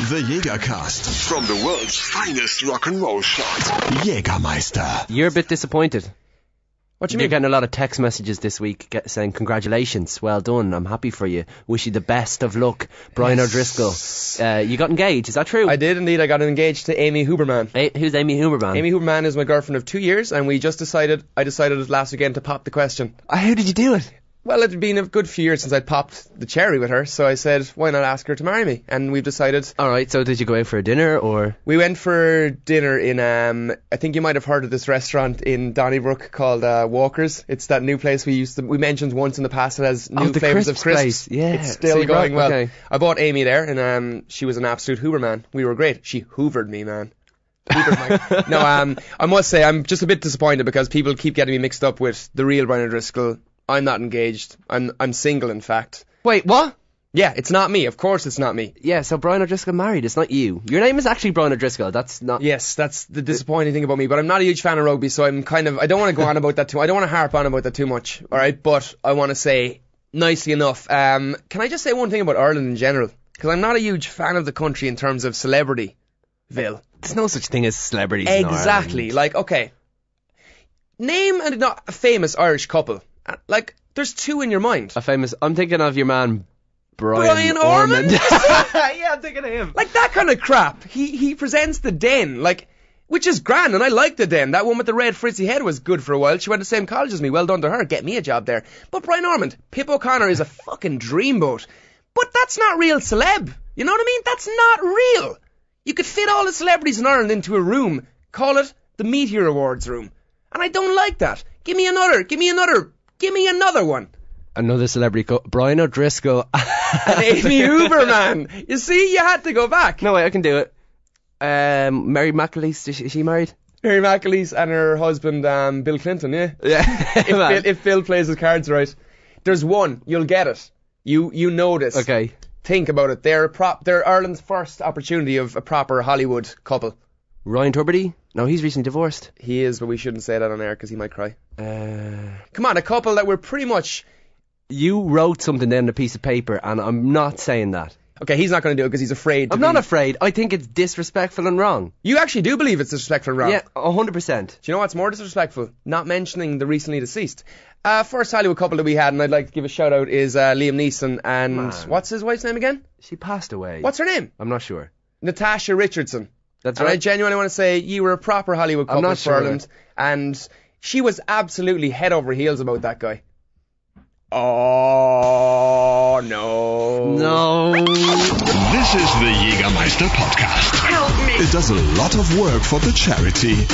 The Jägercast, from the world's finest rock and roll shot. Jägermeister. You're a bit disappointed. What do you You're mean? getting a lot of text messages this week saying congratulations, well done, I'm happy for you, wish you the best of luck. Brian O'Driscoll, you got engaged, is that true? I did indeed. I got engaged to Amy Huberman. Who's Amy Huberman? Amy Huberman is my girlfriend of 2 years, and I decided last weekend to pop the question. How did you do it? Well, it had been a good few years since I'd popped the cherry with her, so I said, why not ask her to marry me? And we've decided... Alright, so did you go out for a dinner, or...? We went for dinner in, I think you might have heard of this restaurant in Donnybrook called Walker's. It's that new place we mentioned once in the past. It has new flavours of crisps. Place. Yeah. It's still going well. Okay. I bought Amy there, and she was an absolute Hooverman. We were great. She hoovered me, man. No, I must say, I'm just a bit disappointed because people keep getting me mixed up with the real Brian O'Driscoll. I'm not engaged. I'm single, in fact. Wait, what? Yeah, it's not me. Of course it's not me. Yeah, so Brian O'Driscoll married, it's not you. Your name is actually Brian O'Driscoll, that's not... Yes, that's the disappointing thing about me, but I'm not a huge fan of rugby, so I don't want to go on about that too. I don't want to harp on about that too much, alright? But I want to say, nicely enough, can I just say one thing about Ireland in general? Because I'm not a huge fan of the country in terms of celebrity, Vil. There's no such thing as celebrities in Exactly. Ireland. Like, okay. Name a famous Irish couple. Like, there's two in your mind. I'm thinking of your man, Brian Ormond? Yeah, I'm thinking of him. Like, that kind of crap. He presents The Den, like, which is grand, and I like The Den. That one with the red frizzy head was good for a while. She went to the same college as me. Well done to her. Get me a job there. But Brian Ormond, Pip O'Connor is a fucking dreamboat. But that's not real celeb. You know what I mean? That's not real. You could fit all the celebrities in Ireland into a room. Call it the Meteor Awards room. And I don't like that. Give me another one. Another celebrity, Brian O'Driscoll. And Amy Huberman. You see, you had to go back. No way, I can do it. Mary McAleese, is she married? Mary McAleese and her husband, Bill Clinton, yeah. Yeah. if Bill plays his cards right. There's one, you'll get it. You know this. Okay. Think about it. They're Ireland's first opportunity of a proper Hollywood couple. Ryan Tubridy? No, he's recently divorced. He is, but we shouldn't say that on air because he might cry. Come on, a couple that were pretty much... You wrote something down on a piece of paper, and I'm not saying that. Okay, he's not going to do it because he's afraid. I'm not afraid. I think it's disrespectful and wrong. You actually do believe it's disrespectful and wrong? Yeah, 100%. Do you know what's more disrespectful? Not mentioning the recently deceased. First Hollywood couple that we had, and I'd like to give a shout out, is Liam Neeson and... What's his wife's name again? She passed away. What's her name? I'm not sure. Natasha Richardson. That's and right. I genuinely want to say you were a proper Hollywood couple for Ireland, and she was absolutely head over heels about that guy. Oh, no. No. This is the Jägermeister podcast. Help me. It does a lot of work for the charity.